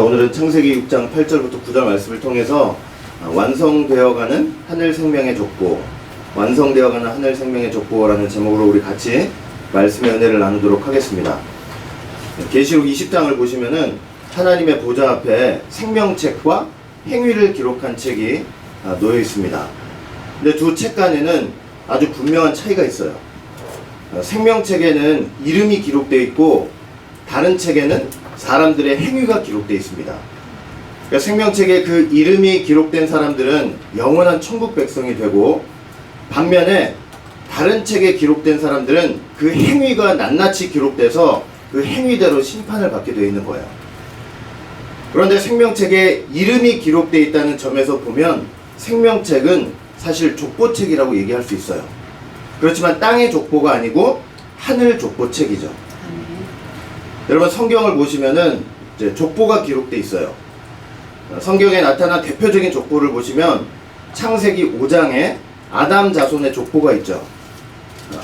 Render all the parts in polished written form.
자, 오늘은 창세기 6장 8절부터 9절 말씀을 통해서 완성되어가는 하늘 생명의 족보, 완성되어가는 하늘 생명의 족보라는 제목으로 우리 같이 말씀의 은혜를 나누도록 하겠습니다. 계시록 20장을 보시면은 하나님의 보좌 앞에 생명책과 행위를 기록한 책이 놓여 있습니다. 근데 두 책 간에는 아주 분명한 차이가 있어요. 생명책에는 이름이 기록되어 있고 다른 책에는 사람들의 행위가 기록되어 있습니다. 그러니까 생명책에 그 이름이 기록된 사람들은 영원한 천국 백성이 되고, 반면에 다른 책에 기록된 사람들은 그 행위가 낱낱이 기록돼서 그 행위대로 심판을 받게 되어 있는 거예요. 그런데 생명책에 이름이 기록되어 있다는 점에서 보면 생명책은 사실 족보책이라고 얘기할 수 있어요. 그렇지만 땅의 족보가 아니고 하늘 족보책이죠. 여러분, 성경을 보시면은 이제 족보가 기록되어 있어요. 성경에 나타난 대표적인 족보를 보시면 창세기 5장에 아담 자손의 족보가 있죠.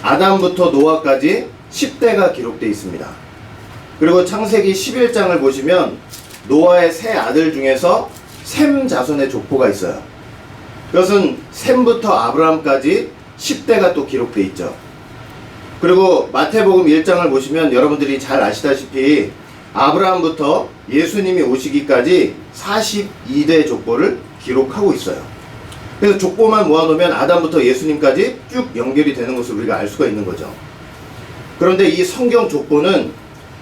아담부터 노아까지 10대가 기록되어 있습니다. 그리고 창세기 11장을 보시면 노아의 세 아들 중에서 셈 자손의 족보가 있어요. 그것은 셈부터 아브라함까지 10대가 또 기록되어 있죠. 그리고 마태복음 1장을 보시면 여러분들이 잘 아시다시피 아브라함부터 예수님이 오시기까지 42대 족보를 기록하고 있어요. 그래서 족보만 모아놓으면 아담부터 예수님까지 쭉 연결이 되는 것을 우리가 알 수가 있는 거죠. 그런데 이 성경 족보는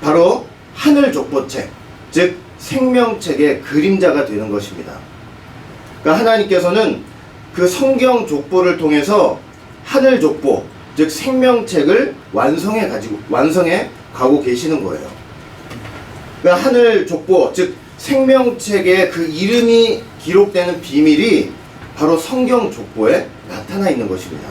바로 하늘 족보책, 즉 생명책의 그림자가 되는 것입니다. 그러니까 하나님께서는 그 성경 족보를 통해서 하늘 족보, 즉 생명책을 완성해 가고 계시는 거예요. 그러니까 하늘 족보, 즉 생명책에 그 이름이 기록되는 비밀이 바로 성경 족보에 나타나 있는 것입니다.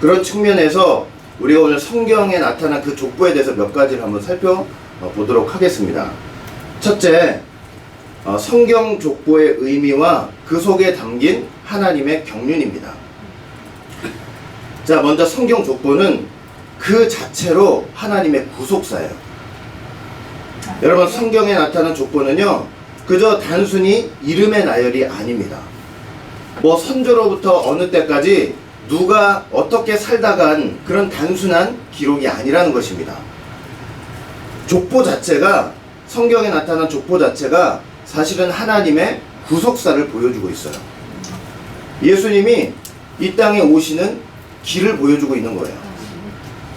그런 측면에서 우리가 오늘 성경에 나타난 그 족보에 대해서 몇 가지를 한번 살펴보도록 하겠습니다. 첫째, 성경 족보의 의미와 그 속에 담긴 하나님의 경륜입니다. 자, 먼저 성경 족보는 그 자체로 하나님의 구속사예요. 여러분, 성경에 나타난 족보는요, 그저 단순히 이름의 나열이 아닙니다. 뭐 선조로부터 어느 때까지 누가 어떻게 살다간 그런 단순한 기록이 아니라는 것입니다. 족보 자체가, 성경에 나타난 족보 자체가 사실은 하나님의 구속사를 보여주고 있어요. 예수님이 이 땅에 오시는 길을 보여주고 있는 거예요.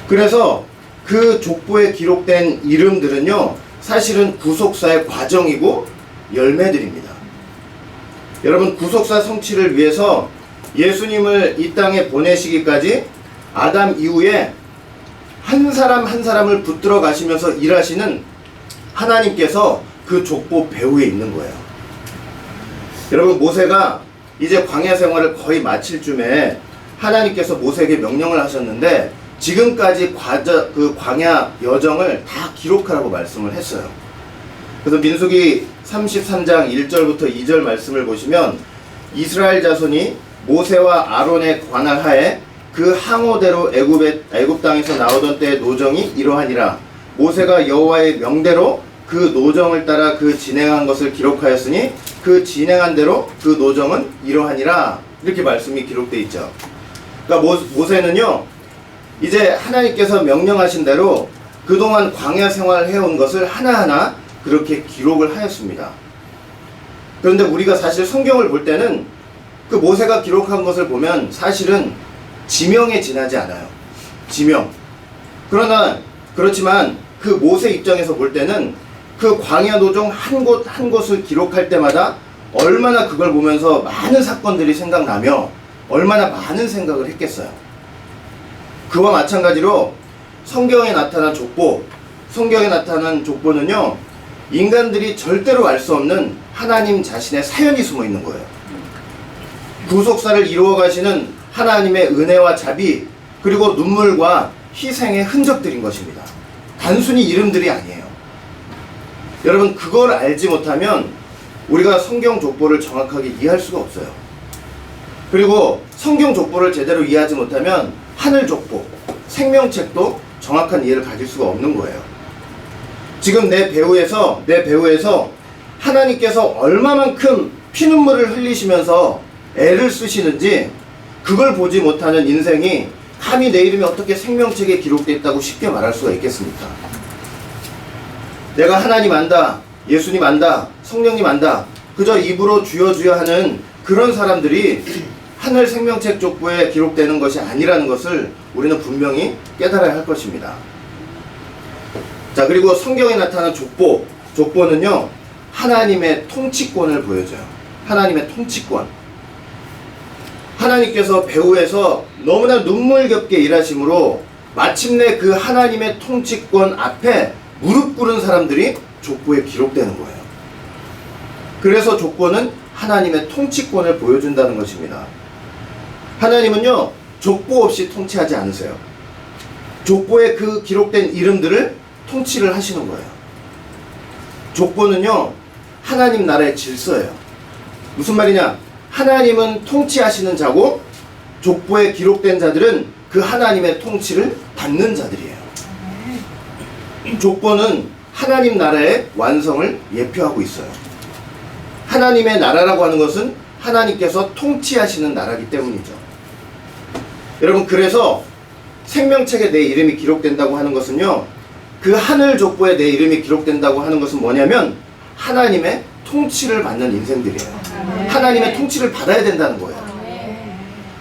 그래서 그 족보에 기록된 이름들은요, 사실은 구속사의 과정이고 열매들입니다. 여러분, 구속사 성취를 위해서 예수님을 이 땅에 보내시기까지 아담 이후에 한 사람 한 사람을 붙들어 가시면서 일하시는 하나님께서 그 족보 배후에 있는 거예요. 여러분, 모세가 이제 광야 생활을 거의 마칠 쯤에 하나님께서 모세에게 명령을 하셨는데 지금까지 그 광야 여정을 다 기록하라고 말씀을 했어요. 그래서 민수기 33장 1절부터 2절 말씀을 보시면 이스라엘 자손이 모세와 아론의 관할 하에 그 항오대로 애굽 땅에서 나오던 때의 노정이 이러하니라. 모세가 여호와의 명대로 그 노정을 따라 그 진행한 것을 기록하였으니 그 진행한 대로 그 노정은 이러하니라. 이렇게 말씀이 기록되어 있죠. 그러니까 모세는요, 이제 하나님께서 명령하신 대로 그동안 광야 생활을 해온 것을 하나하나 그렇게 기록을 하였습니다. 그런데 우리가 사실 성경을 볼 때는 그 모세가 기록한 것을 보면 사실은 지명에 지나지 않아요. 지명. 그렇지만 그 모세 입장에서 볼 때는 그 광야 노정 한 곳을 기록할 때마다 얼마나 그걸 보면서 많은 사건들이 생각나며 얼마나 많은 생각을 했겠어요. 그와 마찬가지로 성경에 나타난 족보는요, 인간들이 절대로 알 수 없는 하나님 자신의 사연이 숨어 있는 거예요. 구속사를 이루어 가시는 하나님의 은혜와 자비, 그리고 눈물과 희생의 흔적들인 것입니다. 단순히 이름들이 아니에요. 여러분, 그걸 알지 못하면 우리가 성경 족보를 정확하게 이해할 수가 없어요. 그리고 성경 족보를 제대로 이해하지 못하면 하늘 족보, 생명책도 정확한 이해를 가질 수가 없는 거예요. 지금 내 배후에서 하나님께서 얼마만큼 피눈물을 흘리시면서 애를 쓰시는지 그걸 보지 못하는 인생이 감히 내 이름이 어떻게 생명책에 기록되어 있다고 쉽게 말할 수가 있겠습니까? 내가 하나님 안다, 예수님 안다, 성령님 안다, 그저 입으로 주여 주여 하는 그런 사람들이 하늘 생명책 족보에 기록되는 것이 아니라는 것을 우리는 분명히 깨달아야 할 것입니다. 자, 그리고 성경에 나타난 족보는요, 하나님의 통치권을 보여줘요. 하나님의 통치권. 하나님께서 배후에서 너무나 눈물겹게 일하심으로 마침내 그 하나님의 통치권 앞에 무릎 꿇은 사람들이 족보에 기록되는 거예요. 그래서 족보는 하나님의 통치권을 보여준다는 것입니다. 하나님은요, 족보 없이 통치하지 않으세요. 족보에 그 기록된 이름들을 통치를 하시는 거예요. 족보는요, 하나님 나라의 질서예요. 무슨 말이냐? 하나님은 통치하시는 자고 족보에 기록된 자들은 그 하나님의 통치를 받는 자들이에요. 족보는 하나님 나라의 완성을 예표하고 있어요. 하나님의 나라라고 하는 것은 하나님께서 통치하시는 나라이기 때문이죠. 여러분, 그래서 생명책에 내 이름이 기록된다고 하는 것은요, 그 하늘 족보에 내 이름이 기록된다고 하는 것은 뭐냐면 하나님의 통치를 받는 인생들이에요. 하나님의 통치를 받아야 된다는 거예요.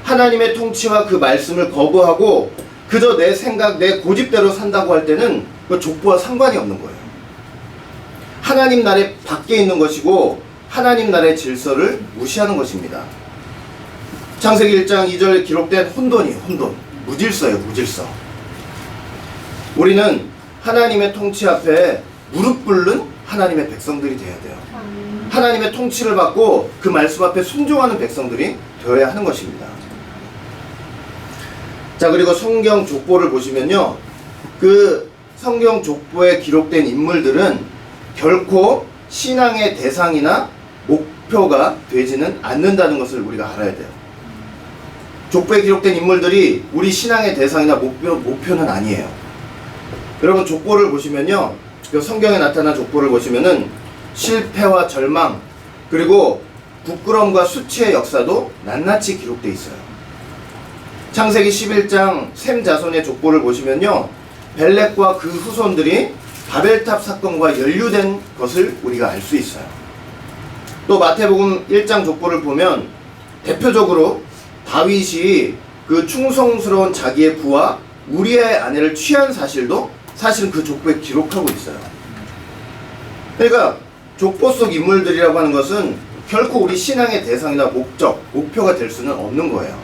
하나님의 통치와 그 말씀을 거부하고 그저 내 생각, 내 고집대로 산다고 할 때는 그 족보와 상관이 없는 거예요. 하나님 나라에 밖에 있는 것이고 하나님 나라의 질서를 무시하는 것입니다. 창세기 1장 2절에 기록된 혼돈이에요. 혼돈. 무질서예요. 무질서. 우리는 하나님의 통치 앞에 무릎 꿇는 하나님의 백성들이 되어야 돼요. 하나님의 통치를 받고 그 말씀 앞에 순종하는 백성들이 되어야 하는 것입니다. 자, 그리고 성경 족보를 보시면요, 그 성경 족보에 기록된 인물들은 결코 신앙의 대상이나 목표가 되지는 않는다는 것을 우리가 알아야 돼요. 족보에 기록된 인물들이 우리 신앙의 대상이나 목표는 아니에요. 여러분, 족보를 보시면요, 그 성경에 나타난 족보를 보시면은 실패와 절망, 그리고 부끄러움과 수치의 역사도 낱낱이 기록되어 있어요. 창세기 11장 셈 자손의 족보를 보시면요, 벨렉과 그 후손들이 바벨탑 사건과 연루된 것을 우리가 알 수 있어요. 또 마태복음 1장 족보를 보면 대표적으로 다윗이 그 충성스러운 자기의 부하 우리아의 아내를 취한 사실도 사실은 그 족보에 기록하고 있어요. 그러니까 족보 속 인물들이라고 하는 것은 결코 우리 신앙의 대상이나 목적, 목표가 될 수는 없는 거예요.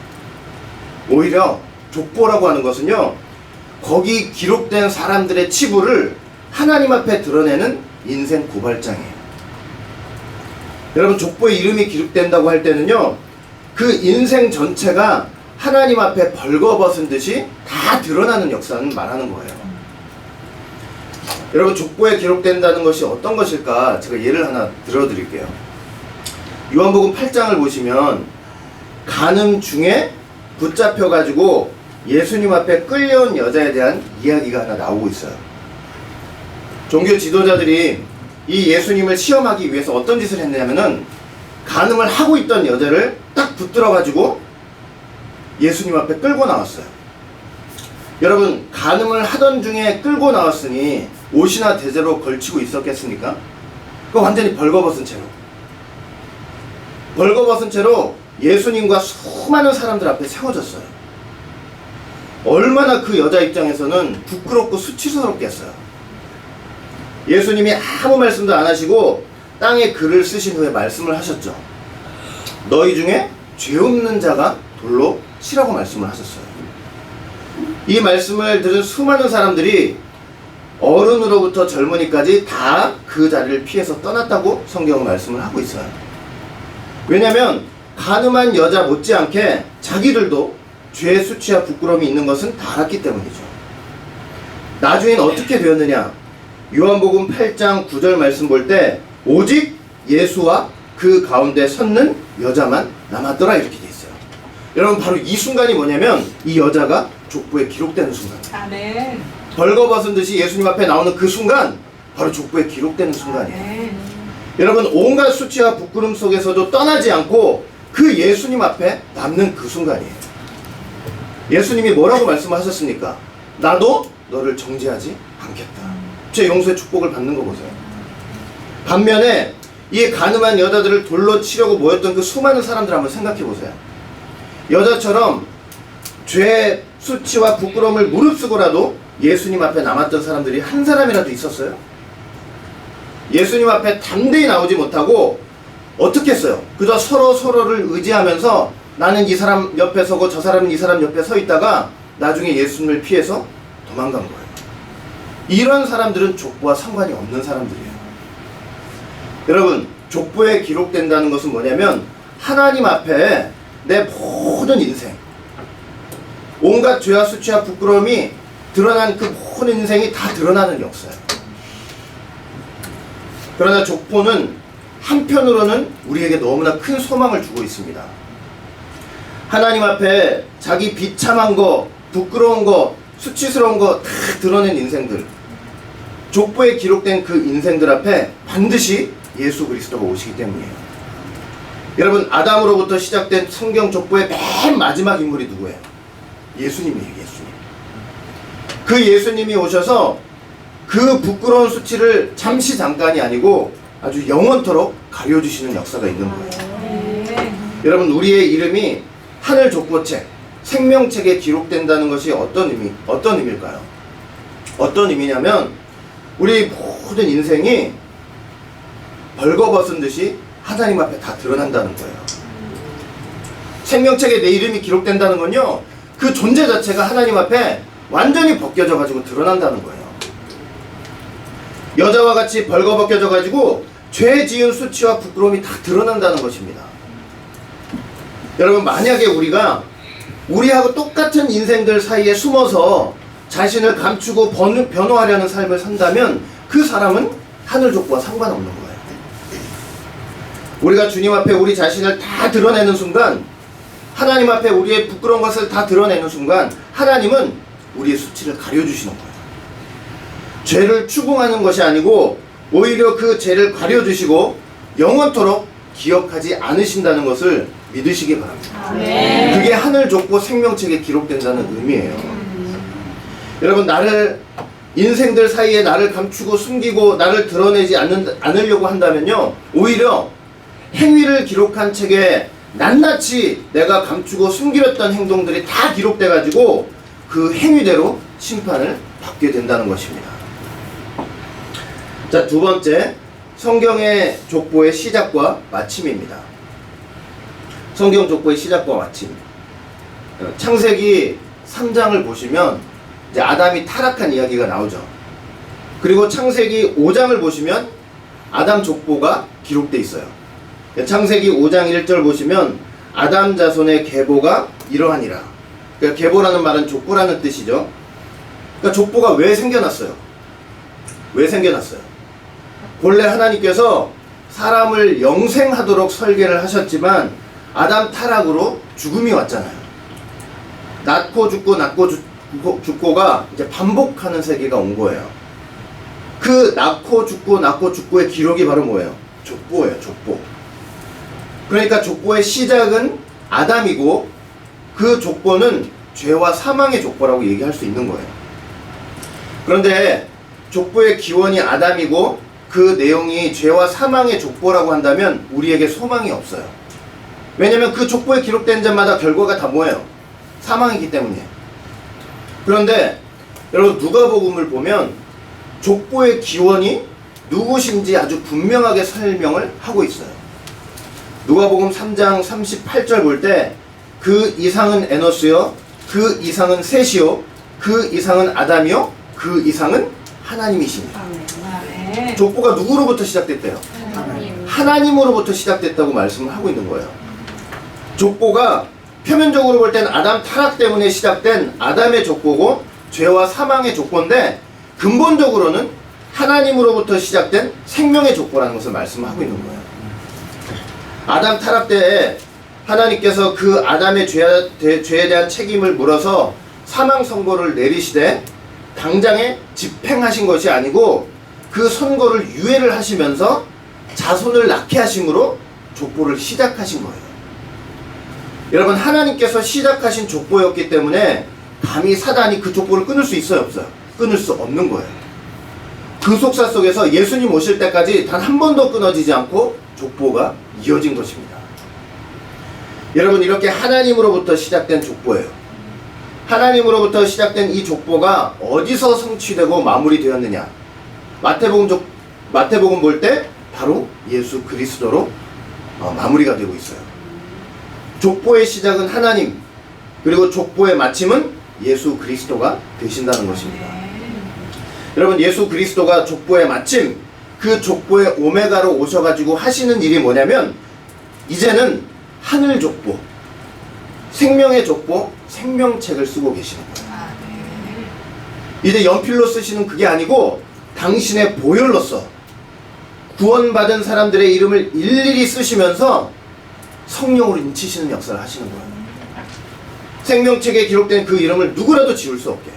오히려 족보라고 하는 것은요, 거기 기록된 사람들의 치부를 하나님 앞에 드러내는 인생 고발장이에요. 여러분, 족보에 이름이 기록된다고 할 때는요, 그 인생 전체가 하나님 앞에 벌거벗은 듯이 다 드러나는 역사는 말하는 거예요. 여러분, 족보에 기록된다는 것이 어떤 것일까? 제가 예를 하나 들어드릴게요. 요한복음 8장을 보시면 간음 중에 붙잡혀가지고 예수님 앞에 끌려온 여자에 대한 이야기가 하나 나오고 있어요. 종교 지도자들이 이 예수님을 시험하기 위해서 어떤 짓을 했냐면은 간음을 하고 있던 여자를 딱 붙들어가지고 예수님 앞에 끌고 나왔어요. 여러분, 간음을 하던 중에 끌고 나왔으니 옷이나 대대로 걸치고 있었겠습니까? 그거 완전히 벌거벗은 채로 예수님과 수많은 사람들 앞에 세워졌어요. 얼마나 그 여자 입장에서는 부끄럽고 수치스럽겠어요. 예수님이 아무 말씀도 안 하시고 땅에 글을 쓰신 후에 말씀을 하셨죠. 너희 중에 죄 없는 자가 돌로 치라고 말씀을 하셨어요. 이 말씀을 들은 수많은 사람들이 어른으로부터 젊은이까지 다 그 자리를 피해서 떠났다고 성경은 말씀을 하고 있어요. 왜냐하면 간음한 여자 못지않게 자기들도 죄의 수치와 부끄러움이 있는 것은 다 알았기 때문이죠. 나중엔 어떻게 되었느냐? 요한복음 8장 9절 말씀 볼 때 오직 예수와 그 가운데 섰는 여자만 남았더라, 이렇게 돼 있어요. 여러분, 바로 이 순간이 뭐냐면 이 여자가 족보에 기록되는 순간이에요. 벌거벗은 듯이 예수님 앞에 나오는 그 순간 바로 족보에 기록되는 순간이에요. 여러분, 온갖 수치와 부끄럼 속에서도 떠나지 않고 그 예수님 앞에 남는 그 순간이에요. 예수님이 뭐라고 말씀하셨습니까? 나도 너를 정죄하지 않겠다. 제 용서의 축복을 받는 거 보세요. 반면에 이 가늠한 여자들을 돌로 치려고 모였던 그 수많은 사람들 한번 생각해 보세요. 여자처럼 죄, 수치와 부끄러움을 무릅쓰고라도 예수님 앞에 남았던 사람들이 한 사람이라도 있었어요? 예수님 앞에 담대히 나오지 못하고 어떻게 했어요? 그저 서로를 의지하면서 나는 이 사람 옆에 서고 저 사람은 이 사람 옆에 서 있다가 나중에 예수님을 피해서 도망간 거예요. 이런 사람들은 족보와 상관이 없는 사람들이에요. 여러분, 족보에 기록된다는 것은 뭐냐면 하나님 앞에 내 모든 인생, 온갖 죄와 수치와 부끄러움이 드러난 그 모든 인생이 다 드러나는 역사예요. 그러나 족보는 한편으로는 우리에게 너무나 큰 소망을 주고 있습니다. 하나님 앞에 자기 비참한 거, 부끄러운 거, 수치스러운 거 다 드러낸 인생들, 족보에 기록된 그 인생들 앞에 반드시 예수 그리스도가 오시기 때문이에요. 여러분, 아담으로부터 시작된 성경 족보의 맨 마지막 인물이 누구예요? 예수님이에요. 예수님. 그 예수님이 오셔서 그 부끄러운 수치를 잠깐이 아니고 아주 영원토록 가려주시는 역사가 있는 거예요. 여러분, 우리의 이름이 하늘 족보책, 생명책에 기록된다는 것이 어떤 의미일까요? 어떤 의미냐면 우리 모든 인생이 벌거벗은 듯이 하나님 앞에 다 드러난다는 거예요. 생명책에 내 이름이 기록된다는 건요, 그 존재 자체가 하나님 앞에 완전히 벗겨져 가지고 드러난다는 거예요. 여자와 같이 벌거벗겨져 가지고 죄 지은 수치와 부끄러움이 다 드러난다는 것입니다. 여러분, 만약에 우리하고 똑같은 인생들 사이에 숨어서 자신을 감추고 변호하려는 삶을 산다면 그 사람은 하늘 족보와 상관없는 거예요. 우리가 주님 앞에 우리 자신을 다 드러내는 순간, 하나님 앞에 우리의 부끄러운 것을 다 드러내는 순간 하나님은 우리의 수치를 가려주시는 거예요. 죄를 추궁하는 것이 아니고 오히려 그 죄를 가려주시고 영원토록 기억하지 않으신다는 것을 믿으시기 바랍니다. 그게 하늘 족보 생명책에 기록된다는 의미예요. 여러분, 인생들 사이에 나를 감추고 숨기고 나를 드러내지 않으려고 한다면요, 오히려 행위를 기록한 책에 낱낱이 내가 감추고 숨기렸던 행동들이 다 기록돼 가지고 그 행위대로 심판을 받게 된다는 것입니다. 자, 두 번째, 성경의 족보의 시작과 마침입니다. 성경 족보의 시작과 마침. 창세기 3장을 보시면 이제 아담이 타락한 이야기가 나오죠. 그리고 창세기 5장을 보시면 아담 족보가 기록돼 있어요. 창세기 5장 1절 보시면 아담 자손의 계보가 이러하니라. 그러니까 계보라는 말은 족보라는 뜻이죠. 그러니까 족보가 왜 생겨났어요? 왜 생겨났어요? 본래 하나님께서 사람을 영생하도록 설계를 하셨지만 아담 타락으로 죽음이 왔잖아요. 낳고 죽고가 이제 반복하는 세계가 온 거예요. 그 낳고 죽고의 기록이 바로 뭐예요? 족보예요. 족보. 그러니까 족보의 시작은 아담이고 그 족보는 죄와 사망의 족보라고 얘기할 수 있는 거예요. 그런데 족보의 기원이 아담이고 그 내용이 죄와 사망의 족보라고 한다면 우리에게 소망이 없어요. 왜냐면 그 족보에 기록된 자마다 결과가 다 뭐예요? 사망이기 때문이에요. 그런데 여러분, 누가복음을 보면 족보의 기원이 누구신지 아주 분명하게 설명을 하고 있어요. 누가복음 3장 38절 볼 때 그 이상은 에노스요, 그 이상은 셋이요, 그 이상은 아담이요, 그 이상은 하나님이십니다. 족보가 누구로부터 시작됐대요? 하나님으로부터 시작됐다고 말씀을 하고 있는 거예요. 족보가 표면적으로 볼 땐 아담 타락 때문에 시작된 아담의 족보고 죄와 사망의 족보인데 근본적으로는 하나님으로부터 시작된 생명의 족보라는 것을 말씀하고 있는 거예요. 아담 타락 때에 하나님께서 그 아담의 죄에 대한 책임을 물어서 사망 선고를 내리시되 당장에 집행하신 것이 아니고 그 선고를 유예를 하시면서 자손을 낳게 하심으로 족보를 시작하신 거예요. 여러분, 하나님께서 시작하신 족보였기 때문에 감히 사단이 그 족보를 끊을 수 있어요, 없어요? 끊을 수 없는 거예요. 그 속사 속에서 예수님 오실 때까지 단 한 번도 끊어지지 않고 족보가 이어진 것입니다. 여러분, 이렇게 하나님으로부터 시작된 족보예요. 하나님으로부터 시작된 이 족보가 어디서 성취되고 마무리되었느냐? 마태복음 볼 때 바로 예수 그리스도로 마무리가 되고 있어요. 족보의 시작은 하나님, 그리고 족보의 마침은 예수 그리스도가 되신다는 것입니다. 여러분, 예수 그리스도가 족보의 마침, 그 족보의 오메가로 오셔가지고 하시는 일이 뭐냐면, 이제는 하늘 족보, 생명의 족보, 생명책을 쓰고 계시는 거예요. 이제 연필로 쓰시는 그게 아니고 당신의 보혈로서 구원받은 사람들의 이름을 일일이 쓰시면서 성령으로 인치시는 역사를 하시는 거예요. 생명책에 기록된 그 이름을 누구라도 지울 수 없게.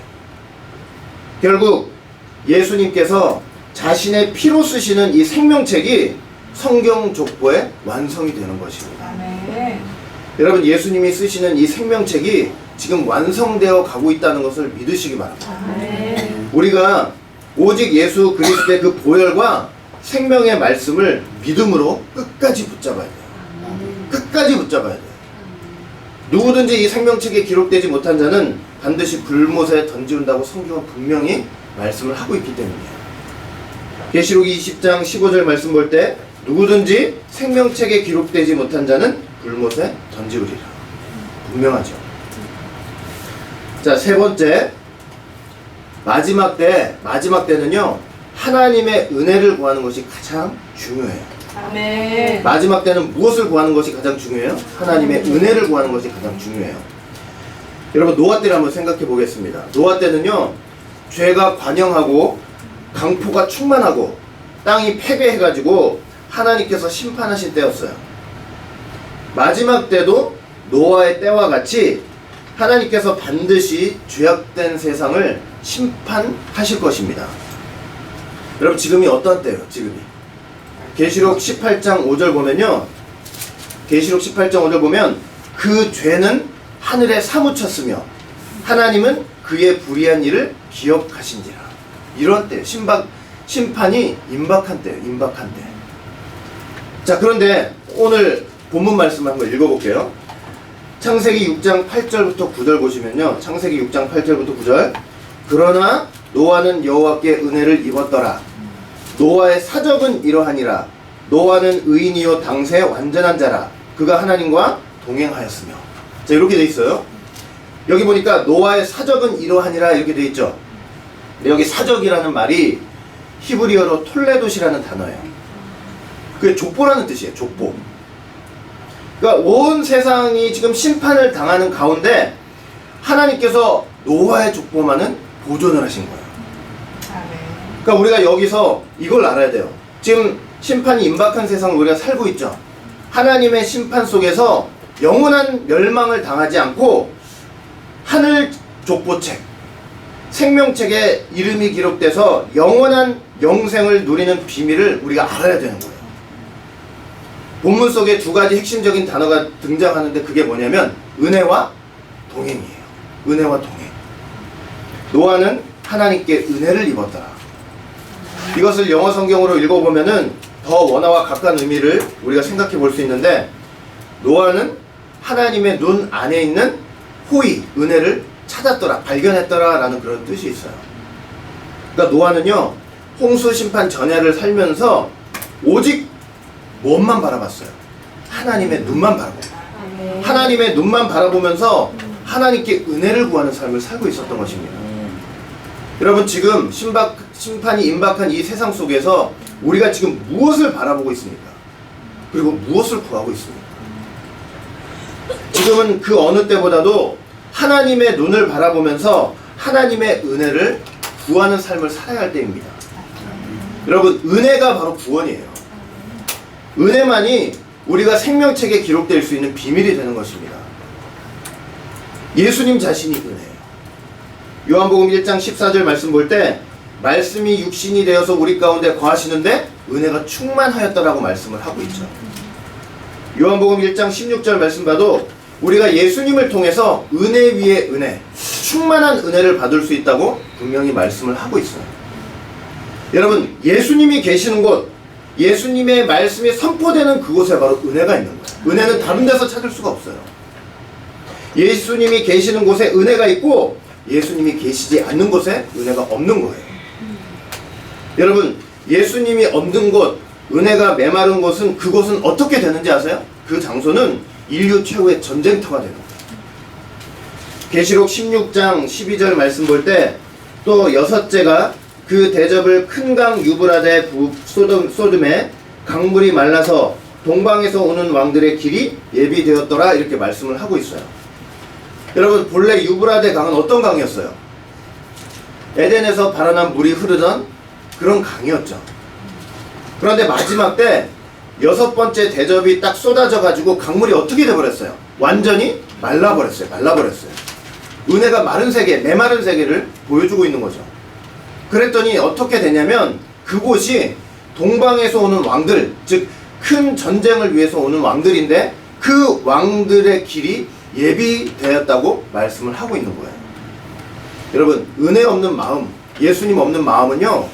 결국 예수님께서 자신의 피로 쓰시는 이 생명책이 성경 족보의 완성이 되는 것입니다. 여러분, 예수님이 쓰시는 이 생명책이 지금 완성되어 가고 있다는 것을 믿으시기 바랍니다. 우리가 오직 예수 그리스도의 그 보혈과 생명의 말씀을 믿음으로 끝까지 붙잡아야 돼요. 끝까지 붙잡아야 돼요. 누구든지 이 생명책에 기록되지 못한 자는 반드시 불못에 던지운다고 성경은 분명히 말씀을 하고 있기 때문이에요. 계시록 20장 15절 말씀 볼 때 누구든지 생명책에 기록되지 못한 자는 불못에 던지우리라. 분명하죠. 자, 세 번째, 마지막 때는요, 하나님의 은혜를 구하는 것이 가장 중요해요. 아멘. 마지막 때는 무엇을 구하는 것이 가장 중요해요? 하나님의 은혜를 구하는 것이 가장 중요해요. 여러분, 노아 때를 한번 생각해 보겠습니다. 노아 때는요, 죄가 관영하고 강포가 충만하고 땅이 패배해가지고 하나님께서 심판하신 때였어요. 마지막 때도 노아의 때와 같이 하나님께서 반드시 죄악된 세상을 심판하실 것입니다. 여러분, 지금이 어떤 때예요? 지금이 계시록 18장 5절 보면요, 계시록 18장 5절 보면 그 죄는 하늘에 사무쳤으며 하나님은 그의 불의한 일을 기억하신지라. 이런 때, 심판이 임박한 때예요. 임박한 때. 자, 그런데 오늘 본문 말씀을 한번 읽어볼게요. 창세기 6장 8절부터 9절 보시면요, 창세기 6장 8절부터 9절. 그러나 노아는 여호와께 은혜를 입었더라. 노아의 사적은 이러하니라. 노아는 의인이요 당세 완전한 자라. 그가 하나님과 동행하였으며. 자, 이렇게 돼 있어요. 여기 보니까 노아의 사적은 이러하니라 이렇게 돼 있죠. 근데 여기 사적이라는 말이 히브리어로 톨레도시라는 단어예요. 그게 족보라는 뜻이에요. 족보. 그러니까 온 세상이 지금 심판을 당하는 가운데 하나님께서 노아의 족보만은 보존을 하신 거예요. 그러니까 우리가 여기서 이걸 알아야 돼요. 지금 심판이 임박한 세상을 우리가 살고 있죠. 하나님의 심판 속에서 영원한 멸망을 당하지 않고 하늘 족보책, 생명책에 이름이 기록돼서 영원한 영생을 누리는 비밀을 우리가 알아야 되는 거예요. 본문 속에 두 가지 핵심적인 단어가 등장하는데 그게 뭐냐면 은혜와 동행이에요. 은혜와 동행. 노아는 하나님께 은혜를 입었더라. 이것을 영어 성경으로 읽어보면은 더 원어와 가까운 의미를 우리가 생각해 볼 수 있는데, 노아는 하나님의 눈 안에 있는 호의, 은혜를 찾았더라, 발견했더라 라는 그런 뜻이 있어요. 그러니까 노아는요, 홍수 심판 전야를 살면서 오직 무엇만 바라봤어요? 하나님의 눈만 바라보고, 하나님의 눈만 바라보면서 하나님께 은혜를 구하는 삶을 살고 있었던 것입니다. 여러분, 지금 심판이 임박한 이 세상 속에서 우리가 지금 무엇을 바라보고 있습니까? 그리고 무엇을 구하고 있습니까? 지금은 그 어느 때보다도 하나님의 눈을 바라보면서 하나님의 은혜를 구하는 삶을 살아야 할 때입니다. 여러분, 은혜가 바로 구원이에요. 은혜만이 우리가 생명책에 기록될 수 있는 비밀이 되는 것입니다. 예수님 자신이 은혜예요. 요한복음 1장 14절 말씀 볼 때 말씀이 육신이 되어서 우리 가운데 거하시는데 은혜가 충만하였다라고 말씀을 하고 있죠. 요한복음 1장 16절 말씀 봐도 우리가 예수님을 통해서 은혜 위에 은혜, 충만한 은혜를 받을 수 있다고 분명히 말씀을 하고 있어요. 여러분, 예수님이 계시는 곳, 예수님의 말씀이 선포되는 그곳에 바로 은혜가 있는 거예요. 은혜는 다른 데서 찾을 수가 없어요. 예수님이 계시는 곳에 은혜가 있고 예수님이 계시지 않는 곳에 은혜가 없는 거예요. 여러분, 예수님이 없는 곳, 은혜가 메마른 곳은, 그곳은 어떻게 되는지 아세요? 그 장소는 인류 최후의 전쟁터가 되는 거예요. 계시록 16장 12절 말씀 볼 때 또 여섯째가 그 대접을 큰 강 유브라데 소돔에 강물이 말라서 동방에서 오는 왕들의 길이 예비되었더라, 이렇게 말씀을 하고 있어요. 여러분, 본래 유브라데 강은 어떤 강이었어요? 에덴에서 발아난 물이 흐르던 그런 강이었죠. 그런데 마지막 때 여섯 번째 대접이 딱 쏟아져 가지고 강물이 어떻게 돼버렸어요? 완전히 말라버렸어요. 은혜가 마른 세계, 메마른 세계를 보여주고 있는 거죠. 그랬더니 어떻게 되냐면 그곳이 동방에서 오는 왕들, 즉 큰 전쟁을 위해서 오는 왕들인데 그 왕들의 길이 예비되었다고 말씀을 하고 있는 거예요. 여러분, 은혜 없는 마음, 예수님 없는 마음은요,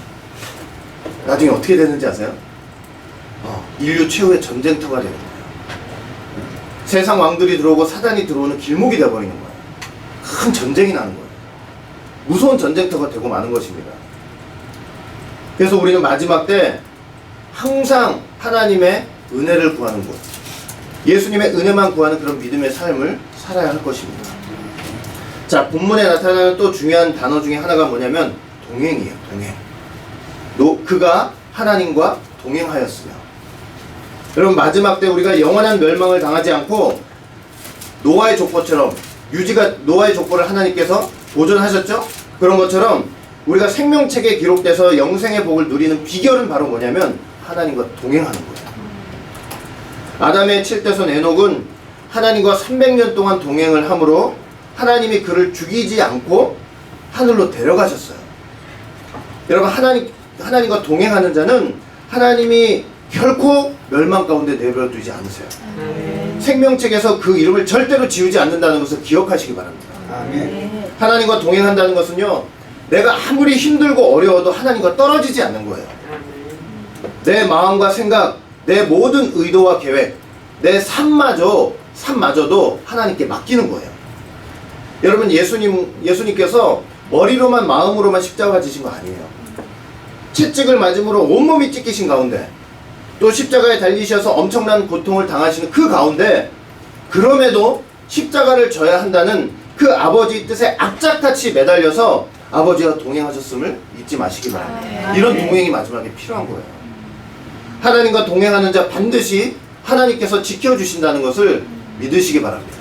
나중에 어떻게 되는지 아세요? 인류 최후의 전쟁터가 되는 거예요. 세상 왕들이 들어오고 사단이 들어오는 길목이 되어버리는 거예요. 큰 전쟁이 나는 거예요. 무서운 전쟁터가 되고 마는 것입니다. 그래서 우리는 마지막 때 항상 하나님의 은혜를 구하는 곳, 예수님의 은혜만 구하는 그런 믿음의 삶을 살아야 할 것입니다. 자, 본문에 나타나는 또 중요한 단어 중에 하나가 뭐냐면 동행이에요. 동행. 그가 하나님과 동행하였으며. 여러분, 마지막 때 우리가 영원한 멸망을 당하지 않고 노아의 족보처럼 노아의 족보를 하나님께서 보존하셨죠? 그런 것처럼 우리가 생명책에 기록돼서 영생의 복을 누리는 비결은 바로 뭐냐면 하나님과 동행하는 거예요. 아담의 7대손 에녹은 하나님과 300년 동안 동행을 함으로 하나님이 그를 죽이지 않고 하늘로 데려가셨어요. 여러분, 하나님과 동행하는 자는 하나님이 결코 멸망 가운데 내버려두지 않으세요. 생명책에서 그 이름을 절대로 지우지 않는다는 것을 기억하시기 바랍니다. 하나님과 동행한다는 것은요, 내가 아무리 힘들고 어려워도 하나님과 떨어지지 않는 거예요. 내 마음과 생각, 내 모든 의도와 계획, 내 삶마저도 하나님께 맡기는 거예요. 여러분, 예수님께서 머리로만 마음으로만 십자가 지신 거 아니에요. 채찍을 맞음으로 온몸이 찢기신 가운데, 또 십자가에 달리셔서 엄청난 고통을 당하시는 그 가운데, 그럼에도 십자가를 져야 한다는 그 아버지 뜻에 악착같이 매달려서 아버지와 동행하셨음을 잊지 마시기 바랍니다. 이런 동행이 마지막에 필요한 거예요. 하나님과 동행하는 자 반드시 하나님께서 지켜주신다는 것을 믿으시기 바랍니다.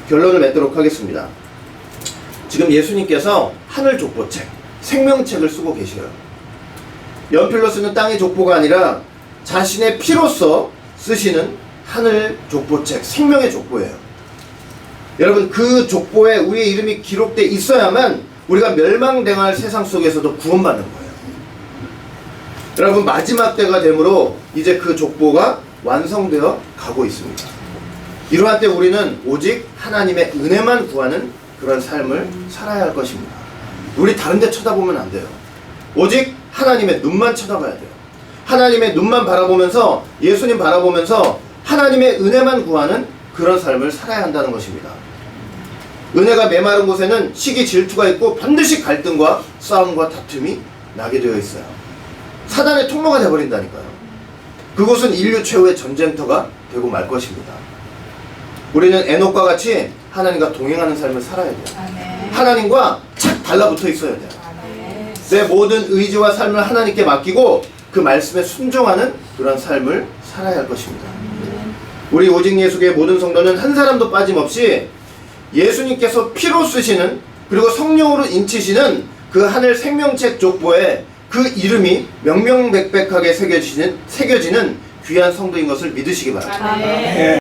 결론을 맺도록 하겠습니다. 지금 예수님께서 하늘 족보책, 생명책을 쓰고 계셔요. 연필로 쓰는 땅의 족보가 아니라 자신의 피로써 쓰시는 하늘 족보책, 생명의 족보예요. 여러분, 그 족보에 우리의 이름이 기록돼 있어야만 우리가 멸망당할 세상 속에서도 구원받는 거예요. 여러분, 마지막 때가 되므로 이제 그 족보가 완성되어 가고 있습니다. 이러한 때 우리는 오직 하나님의 은혜만 구하는 그런 삶을 살아야 할 것입니다. 우리 다른 데 쳐다보면 안 돼요. 오직 하나님의 눈만 쳐다봐야 돼요. 하나님의 눈만 바라보면서, 예수님 바라보면서 하나님의 은혜만 구하는 그런 삶을 살아야 한다는 것입니다. 은혜가 메마른 곳에는 시기, 질투가 있고 반드시 갈등과 싸움과 다툼이 나게 되어 있어요. 사단의 통로가 되어버린다니까요. 그곳은 인류 최후의 전쟁터가 되고 말 것입니다. 우리는 에녹과 같이 하나님과 동행하는 삶을 살아야 돼요. 하나님과 착 달라붙어 있어야 돼요. 내 모든 의지와 삶을 하나님께 맡기고 그 말씀에 순종하는 그런 삶을 살아야 할 것입니다. 우리 오직 예수교의 모든 성도는 한 사람도 빠짐없이 예수님께서 피로 쓰시는, 그리고 성령으로 인치시는 그 하늘 생명책 족보에 그 이름이 명명백백하게 새겨지는 귀한 성도인 것을 믿으시기 바랍니다.